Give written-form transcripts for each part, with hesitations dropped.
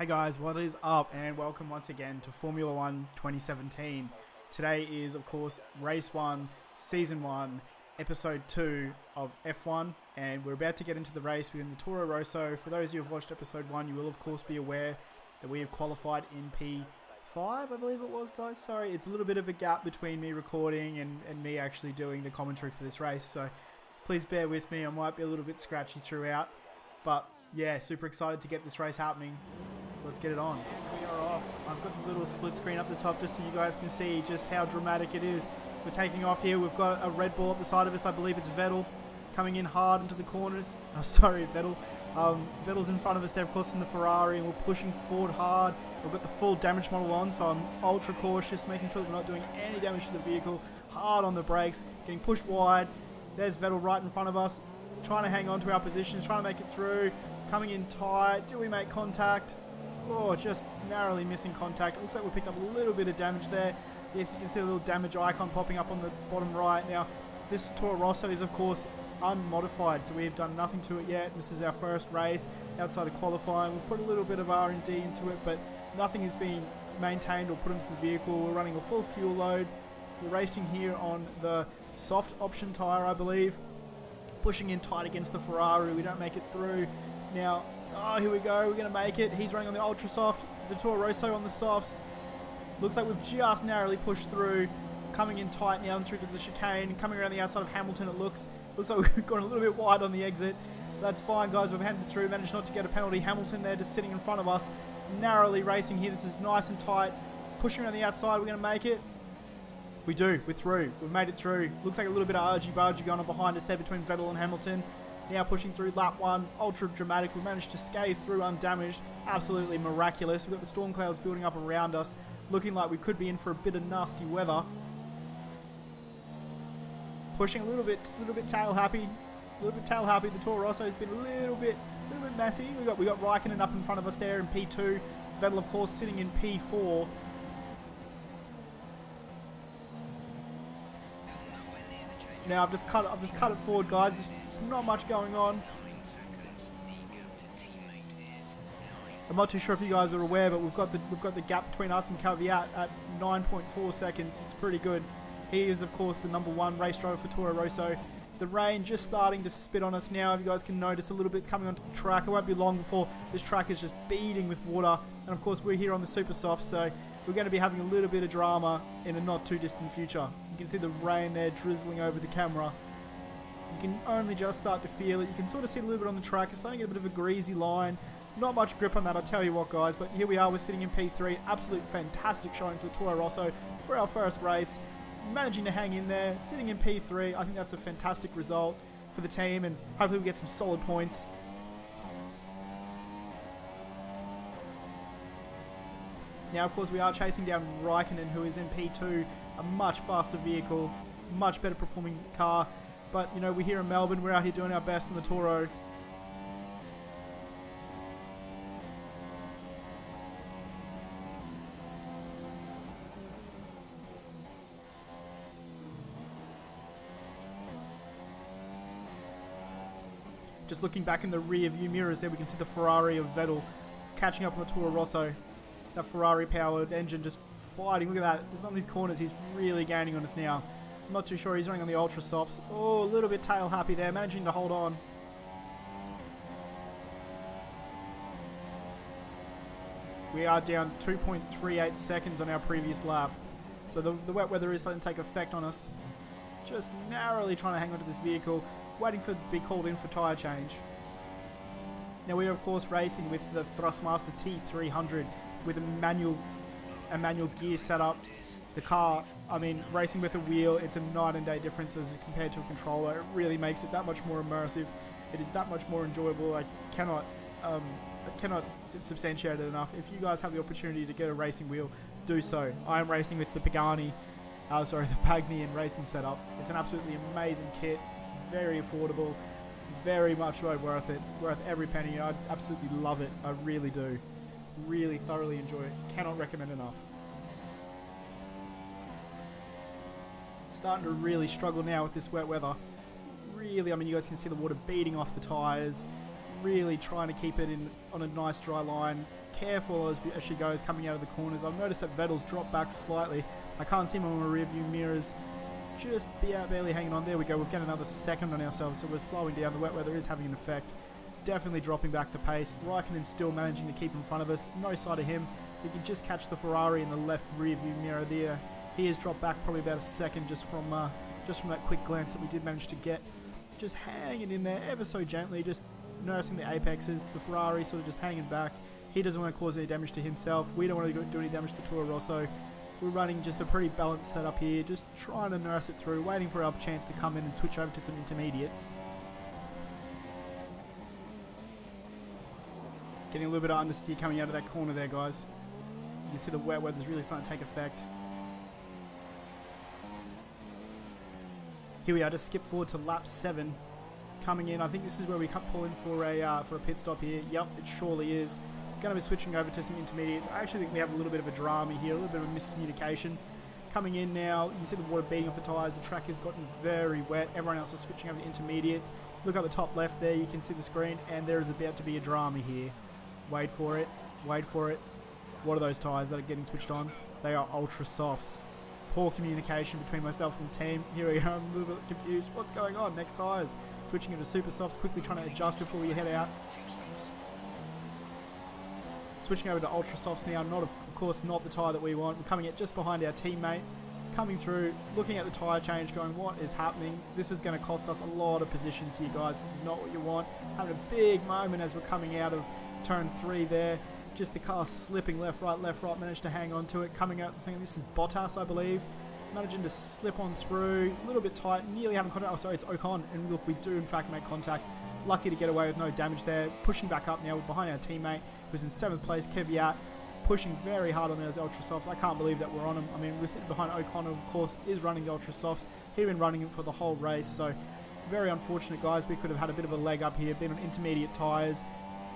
Hey guys, what is up and welcome once again to Formula 1 2017. Today is of course Race 1, Season 1, Episode 2 of F1 and we're about to get into the race. We're in the Toro Rosso. For those of you who have watched Episode 1, you will of course be aware that we have qualified in P5, I believe it was, guys. Sorry, it's a little bit of a gap between me recording and me actually doing the commentary for this race, so please bear with me. I might be a little bit scratchy throughout, but yeah, super excited to get this race happening. Let's get it on. And we are off. I've got the little split screen up the top just so you guys can see just how dramatic it is. We're taking off here. We've got a Red Bull up the side of us. I believe it's Vettel coming in hard into the corners. Oh, sorry, Vettel. Vettel's in front of us there, of course, in the Ferrari, and we're pushing forward hard. We've got the full damage model on, so I'm ultra cautious, making sure that we're not doing any damage to the vehicle. Hard on the brakes, getting pushed wide. There's Vettel right in front of us, trying to hang on to our positions, trying to make it through. Coming in tight. Do we make contact? Oh, just narrowly missing contact. It looks like we picked up a little bit of damage there. Yes, you can see a little damage icon popping up on the bottom right. Now, this Toro Rosso is, of course, unmodified, so we have done nothing to it yet. This is our first race outside of qualifying. We've put a little bit of R&D into it, but nothing has been maintained or put into the vehicle. We're running a full fuel load. We're racing here on the soft option tyre, I believe. Pushing in tight against the Ferrari. We don't make it through. Now, oh, here we go. We're going to make it. He's running on the ultra soft. The Toro Rosso on the softs. Looks like we've just narrowly pushed through. Coming in tight now and through to the chicane. Coming around the outside of Hamilton, it looks like we've gone a little bit wide on the exit. That's fine, guys. We've handed through. Managed not to get a penalty. Hamilton there just sitting in front of us. Narrowly racing here. This is nice and tight. Pushing around the outside. We're going to make it. We do. We're through. We've made it through. Looks like a little bit of argy-bargy going on behind us there between Vettel and Hamilton. Now pushing through lap 1, ultra dramatic. We managed to scathe through undamaged. Absolutely miraculous. We've got the storm clouds building up around us, looking like we could be in for a bit of nasty weather. Pushing a little bit tail happy. The Toro Rosso has been a little bit messy. We got Raikkonen up in front of us there in P2. Vettel, of course, sitting in P4. Now I've just cut it forward, guys. There's not much going on. I'm not too sure if you guys are aware, but we've got the gap between us and Kvyat at 9.4 seconds. It's pretty good. He is, of course, the #1 race driver for Toro Rosso. The rain just starting to spit on us now. If you guys can notice a little bit coming onto the track. It won't be long before this track is just beading with water. And of course, we're here on the super soft, so we're going to be having a little bit of drama in a not too distant future. You can see the rain there drizzling over the camera. You can only just start to feel it. You can sort of see a little bit on the track. It's starting to get a bit of a greasy line. Not much grip on that, I'll tell you what, guys. But here we are. We're sitting in P3. Absolute fantastic showing for the Toro Rosso for our first race. Managing to hang in there. Sitting in P3. I think that's a fantastic result for the team. And hopefully we get some solid points. Now, of course, we are chasing down Raikkonen, who is in P2. A much faster vehicle. Much better performing car. But, you know, we're here in Melbourne. We're out here doing our best in the Toro. Just looking back in the rear view mirrors there, we can see the Ferrari of Vettel catching up on the Toro Rosso. That Ferrari-powered engine just fighting. Look at that. Just on these corners, he's really gaining on us now. I'm not too sure. He's running on the ultra softs. Oh, a little bit tail happy there, managing to hold on. We are down 2.38 seconds on our previous lap. So the wet weather is starting to take effect on us. Just narrowly trying to hang on to this vehicle, waiting for to be called in for tyre change. Now we are of course racing with the Thrustmaster T300 with a manual gear setup. The car, I mean, racing with a wheel, it's a night and day difference as compared to a controller. It really makes it that much more immersive. It is that much more enjoyable. I cannot substantiate it enough. If you guys have the opportunity to get a racing wheel, do so. I am racing with the Pagani racing setup. It's an absolutely amazing kit. Very affordable. Very much worth it. Worth every penny. I absolutely love it. I really do. Really thoroughly enjoy it. Cannot recommend enough. Starting to really struggle now with this wet weather. Really, I mean, you guys can see the water beating off the tyres. really trying to keep it on a nice dry line. Careful as she goes coming out of the corners. I've noticed that Vettel's dropped back slightly. I can't see him on my rear view mirrors. Just barely hanging on. There we go. We've got another second on ourselves, so we're slowing down. The wet weather is having an effect. Definitely dropping back the pace. Raikkonen's still managing to keep in front of us. No sight of him. You can just catch the Ferrari in the left rear view mirror there. He has dropped back probably about a second just from that quick glance that we did manage to get. Just hanging in there ever so gently, just nursing the apexes. The Ferrari sort of just hanging back. He doesn't want to cause any damage to himself. We don't want to do any damage to the Toro Rosso. We're running just a pretty balanced setup here, just trying to nurse it through, waiting for our chance to come in and switch over to some intermediates. Getting a little bit of understeer coming out of that corner there, guys. You can see the wet weather's really starting to take effect. Here we are, just skip forward to lap 7. Coming in, I think this is where we pull in for a pit stop here. Yep, it surely is. Going to be switching over to some intermediates. I actually think we have a little bit of a drama here, a little bit of a miscommunication. Coming in now, you can see the water beating off the tyres. The track has gotten very wet. Everyone else is switching over to intermediates. Look at the top left there, you can see the screen, and there is about to be a drama here. Wait for it, wait for it. What are those tyres that are getting switched on? They are ultra softs. Poor communication between myself and the team. Here we go, I'm a little bit confused. What's going on? Next tyres. Switching into super softs, quickly trying to adjust before we head out. Switching over to ultra softs now, of course not the tyre that we want. We're coming in just behind our teammate. Coming through, looking at the tyre change, going, what is happening? This is going to cost us a lot of positions here, guys. This is not what you want. Having a big moment as we're coming out of turn 3 there. Just the car slipping left, right, managed to hang on to it. Coming out, I think this is Bottas, I believe. Managing to slip on through, a little bit tight, nearly having contact. Oh, sorry, it's Ocon. And look, we do in fact make contact. Lucky to get away with no damage there. Pushing back up now behind our teammate, who's in 7th place, Kvyat. Pushing very hard on those ultra softs. I can't believe that we're on him. I mean, we're sitting behind Ocon, of course, is running the ultra softs. He's been running it for the whole race, so very unfortunate, guys. We could have had a bit of a leg up here, been on intermediate tyres,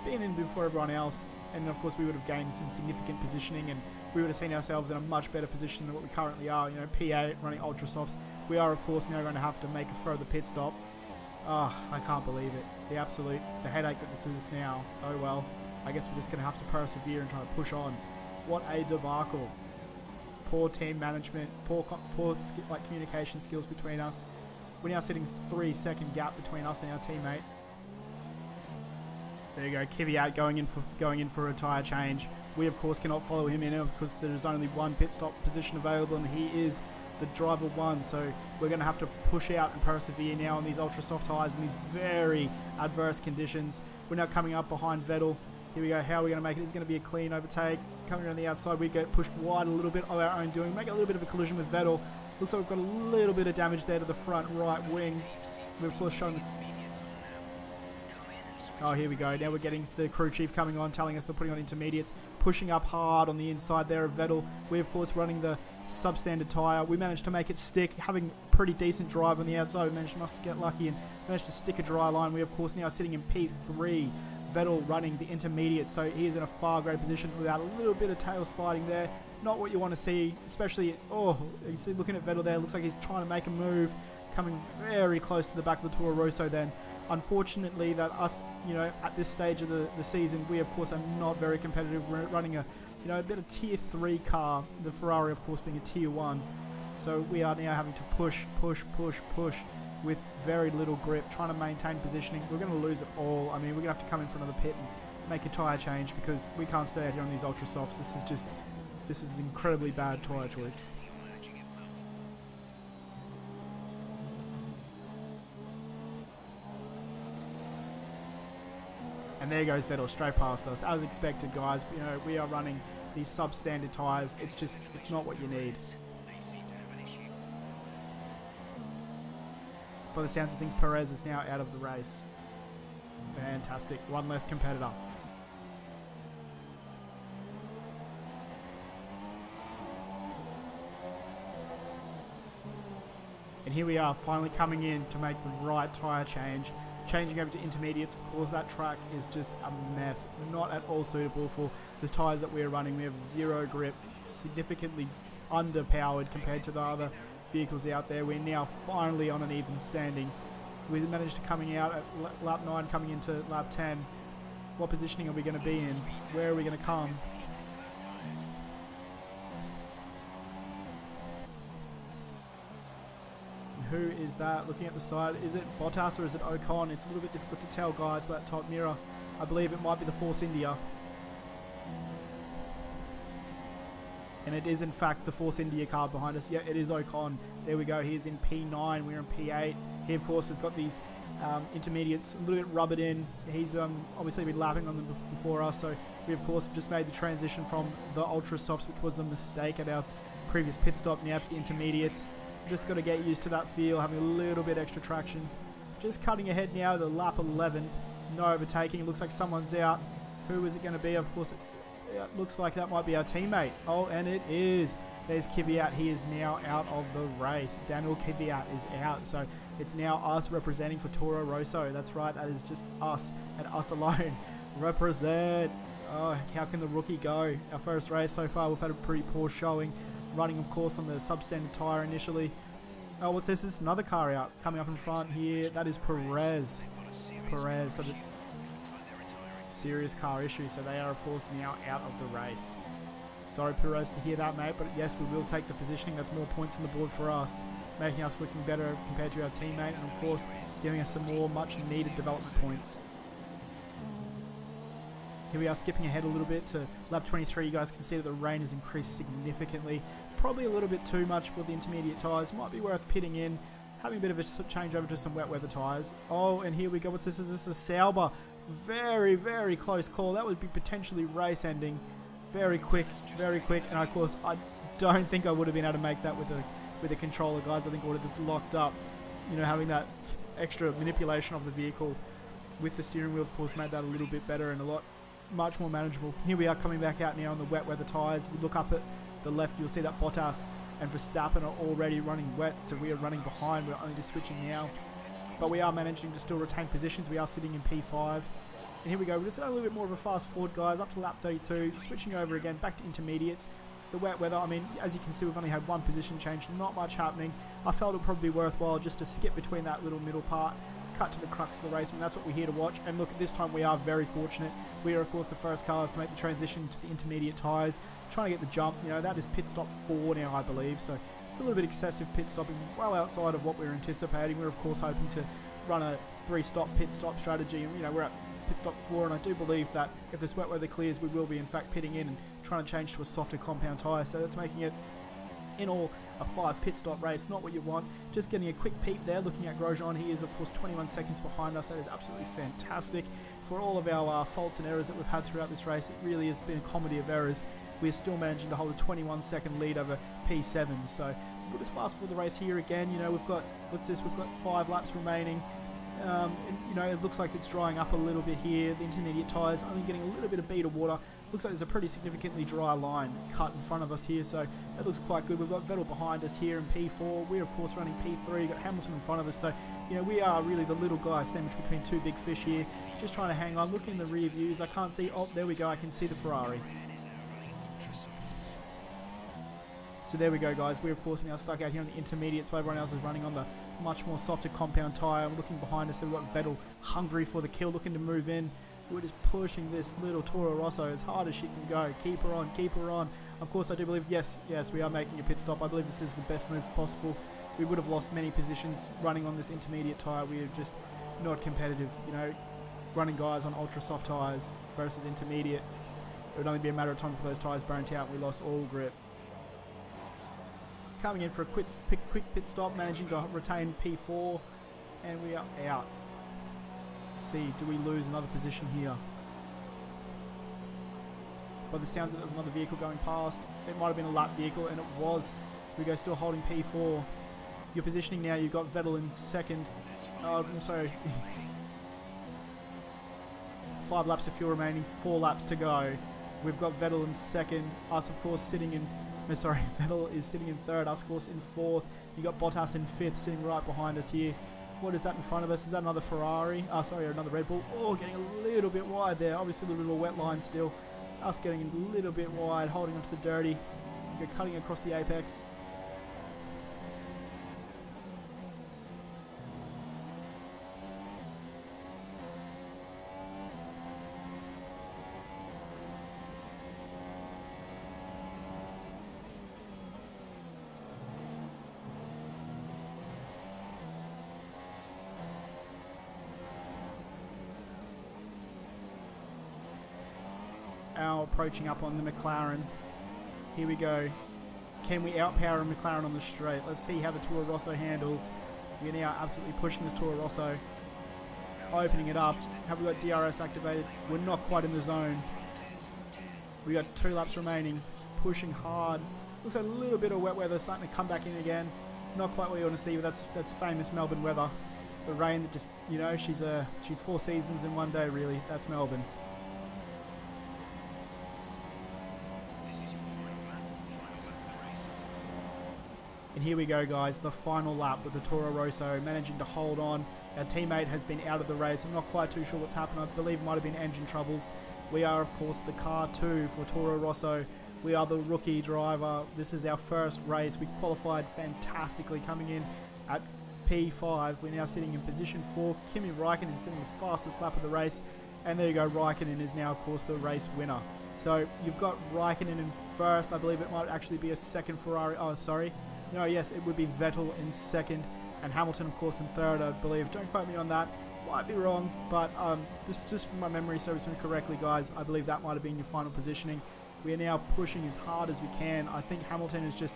been in before everyone else, and of course we would have gained some significant positioning, and we would have seen ourselves in a much better position than what we currently are. You know, P8 running ultra softs. We are, of course, now going to have to make a further pit stop. Ah, I can't believe it. The headache that this is now. Oh well. I guess we're just going to have to persevere and try to push on. What a debacle. Poor team management, poor communication skills between us. We're now sitting 3-second gap between us and our teammate. There you go, Kvyat going in for a tyre change. We of course cannot follow him in because there is only one pit stop position available, and he is the driver 1. So we're going to have to push out and persevere now on these ultra soft tyres in these very adverse conditions. We're now coming up behind Vettel. Here we go. How are we going to make it? It's going to be a clean overtake. Coming around the outside, we get pushed wide a little bit of our own doing. Make a little bit of a collision with Vettel. Looks like we've got a little bit of damage there to the front right wing. We've of course shown. Oh, here we go. Now we're getting the crew chief coming on, telling us they're putting on intermediates, pushing up hard on the inside there of Vettel. We of course running the substandard tyre. We managed to make it stick, having pretty decent drive on the outside. We must get lucky and managed to stick a dry line. We of course now sitting in P3. Vettel running the intermediate, so he's in a far greater position without a little bit of tail sliding there. Not what you want to see, especially, oh, you see looking at Vettel there, looks like he's trying to make a move, coming very close to the back of the Toro Rosso then. Unfortunately, that us, you know, at this stage of the season, we of course are not very competitive. We're running a bit of tier 3 car, the Ferrari of course being a tier 1. So we are now having to push with very little grip, trying to maintain positioning. We're going to lose it all. I mean, we're going to have to come in for another pit and make a tyre change because we can't stay out here on these ultra softs. This is incredibly bad tyre choice. And there goes Vettel straight past us. As expected, guys, you know, we are running these substandard tyres. It's not what you need. By the sounds of things, Perez is now out of the race. Fantastic. One less competitor. And here we are, finally coming in to make the right tyre change. Changing over to intermediates, of course, that track is just a mess. Not at all suitable for the tyres that we're running. We have zero grip, significantly underpowered compared to the other vehicles out there. We're now finally on an even standing. We managed to coming out at lap 9, coming into lap 10. What positioning are we going to be in? Where are we going to come? Who is that looking at the side? Is it Bottas or is it Ocon? It's a little bit difficult to tell, guys, but top mirror, I believe it might be the Force India. And it is in fact the Force India car behind us. Yeah, it is Ocon. There we go. He's in P9. We're in P8. He, of course, has got these intermediates a little bit rubbered in. He's obviously been lapping on them before us. So we, of course, have just made the transition from the ultra softs, which was a mistake at our previous pit stop, now to the intermediates. Just got to get used to that feel, having a little bit extra traction. Just cutting ahead now to lap 11. No overtaking. It looks like someone's out. Who is it going to be? Of course, it looks like that might be our teammate. Oh, and it is. There's Kvyat. He is now out of the race. Daniel Kvyat is out. So it's now us representing for Toro Rosso. That's right. That is just us and us alone. Represent. Oh, how can the rookie go? Our first race so far, we've had a pretty poor showing. Running, of course, on the substandard tyre initially. Oh, what's this? This is another car out. Coming up in front here. That is Perez. Perez. So the serious car issue. So they are, of course, now out of the race. Sorry, Perez, to hear that, mate. But yes, we will take the positioning. That's more points on the board for us. Making us looking better compared to our teammate. And, of course, giving us some more much-needed development points. Here we are skipping ahead a little bit to lap 23. You guys can see that the rain has increased significantly. Probably a little bit too much for the intermediate tyres. Might be worth pitting in. Having a bit of a change over to some wet weather tyres. Oh, and here we go. What's this? This is Sauber. Very, very close call. That would be potentially race ending. Very quick, very quick. And of course, I don't think I would have been able to make that with a controller, guys. I think I would have just locked up. You know, having that extra manipulation of the vehicle with the steering wheel, of course, made that a little bit better and much more manageable. Here we are coming back out now on the wet weather tyres. We look up at the left, you'll see that Bottas and Verstappen are already running wet, so we are running behind. We're only just switching now, but we are managing to still retain positions. We are sitting in P5, and here we go. We're just a little bit more of a fast forward, guys, up to lap 32, switching over again back to intermediates. The wet weather, I mean, as you can see, we've only had one position change, not much happening. I felt it would probably be worthwhile just to skip between that little middle part, cut to the crux of the race, and that's what we're here to watch. And look, this time we are very fortunate. We are, of course, the first cars to make the transition to the intermediate tyres, trying to get the jump. You know, that is pit stop 4 now, I believe, so it's a little bit excessive pit stopping, well outside of what we were anticipating. We're, of course, hoping to run a 3-stop pit stop strategy, and, you know, we're at pit stop 4, and I do believe that if this wet weather clears, we will be, in fact, pitting in and trying to change to a softer compound tyre, so that's making it, in all, a 5 pit stop race. Not what you want. Just getting a quick peep there, looking at Grosjean. He is, of course, 21 seconds behind us. That is absolutely fantastic. For all of our faults and errors that we've had throughout this race, it really has been a comedy of errors. We're still managing to hold a 21-second lead over P7. So we'll just fast forward the race here again. You know, we've got, what's this? We've got 5 laps remaining. And, you know, it looks like it's drying up a little bit here. The intermediate tyres only getting a little bit of bead of water. Looks like there's a pretty significantly dry line cut in front of us here, so that looks quite good. We've got Vettel behind us here in P4. We're, of course, running P3. We've got Hamilton in front of us, so, you know, we are really the little guy sandwiched between 2 big fish here. Just trying to hang on. Look in the rear views. I can't see. Oh, there we go. I can see the Ferrari. So there we go, guys. We're, of course, now stuck out here on the intermediates while everyone else is running on the much more softer compound tyre. Looking behind us, we've got Vettel hungry for the kill, looking to move in. We're just pushing this little Toro Rosso as hard as she can go. Keep her on, keep her on. Of course, I do believe, yes, we are making a pit stop. I believe this is the best move possible. We would have lost many positions running on this intermediate tyre. We are just not competitive. You know, running guys on ultra soft tyres versus intermediate. It would only be a matter of time for those tyres burnt out. We lost all grip. Coming in for a quick pit stop, managing to retain P4, and we are out. Let's see, do we lose another position here? By the sounds of it, there's another vehicle going past. It might have been a lap vehicle, and it was. We go still holding P4. Your positioning now, you've got Vettel in second. Oh, sorry. 5 laps of fuel remaining, 4 laps to go. We've got Vettel in second. Us, of course, sitting in... Sorry, Vettel is sitting in third. Us, of course, in fourth. You've got Bottas in fifth, sitting right behind us here. What is that in front of us? Is that another Ferrari? Sorry, another Red Bull. Oh, getting a little bit wide there. Obviously, a little bit of a wet line still. Us getting a little bit wide, holding onto the dirty. We're cutting across the apex. approaching up on the McLaren. Here we go. Can we outpower a McLaren on the straight? Let's see how the Toro Rosso handles. We're now absolutely pushing this Toro Rosso. Opening it up. Have we got DRS activated? We're not quite in the zone. We got 2 laps remaining. Pushing hard. Looks like a little bit of wet weather starting to come back in again. Not quite what you want to see, but that's famous Melbourne weather. The rain that just, you know, she's 4 seasons in one day, really. That's Melbourne. And here we go, guys, the final lap with the Toro Rosso managing to hold on. Our teammate has been out of the race. I'm not quite too sure what's happened. I believe it might have been engine troubles. We are, of course, the car 2 for Toro Rosso. We are the rookie driver. This is our first race. We qualified fantastically coming in at P5. We're now sitting in position 4. Kimi Raikkonen sitting the fastest lap of the race. And there you go, Raikkonen is now, of course, the race winner. So you've got Raikkonen in first. I believe it might actually be a second Ferrari. Oh, sorry. No, yes, it would be Vettel in second. And Hamilton, of course, in third, I believe. Don't quote me on that. Might be wrong, but just from my memory serves me correctly, guys, I believe that might have been your final positioning. We are now pushing as hard as we can. I think Hamilton is just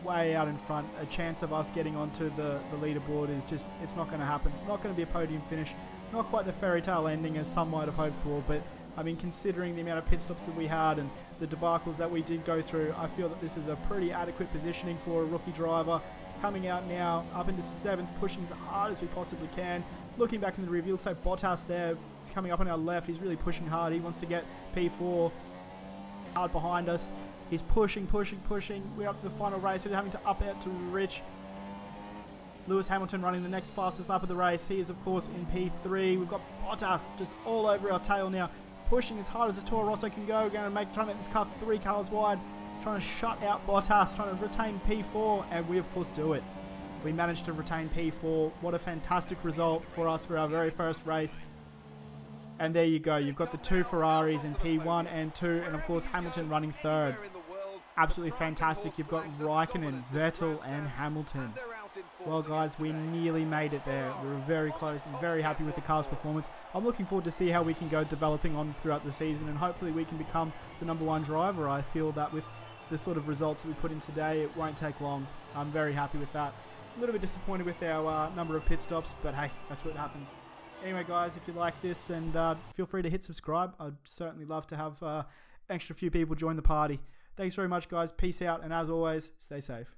way out in front. A chance of us getting onto the leaderboard is just, it's not going to happen. Not going to be a podium finish. Not quite the fairy tale ending as some might have hoped for, but I mean, considering the amount of pit stops that we had and the debacles that we did go through, I feel that this is a pretty adequate positioning for a rookie driver. Coming out now, up into 7th, pushing as hard as we possibly can. Looking back in the review, looks like Bottas there. He's coming up on our left. He's really pushing hard. He wants to get P4 hard behind us. He's pushing. We're up to the final race. We're having to up out to Rich. Lewis Hamilton running the next fastest lap of the race. He is, of course, in P3. We've got Bottas just all over our tail now. Pushing as hard as the Toro Rosso can go. Trying to make this car 3 cars wide. Trying to shut out Bottas. Trying to retain P4. And we, of course, do it. We managed to retain P4. What a fantastic result for us for our very first race. And there you go. You've got the 2 Ferraris in P1 and 2. And, of course, Hamilton running third. Absolutely fantastic. You've got Raikkonen, Vettel, and Hamilton. Well, guys, we nearly made it there. We were very close and very happy with the car's performance. I'm looking forward to see how we can go developing on throughout the season. And hopefully we can become the #1 driver. I feel that with the sort of results that we put in today, it won't take long. I'm very happy with that. A little bit disappointed with our number of pit stops, but hey, that's what happens. Anyway, guys, if you like this, and feel free to hit subscribe. I'd certainly love to have extra few people join the party. Thanks very much, guys. Peace out, and as always, stay safe.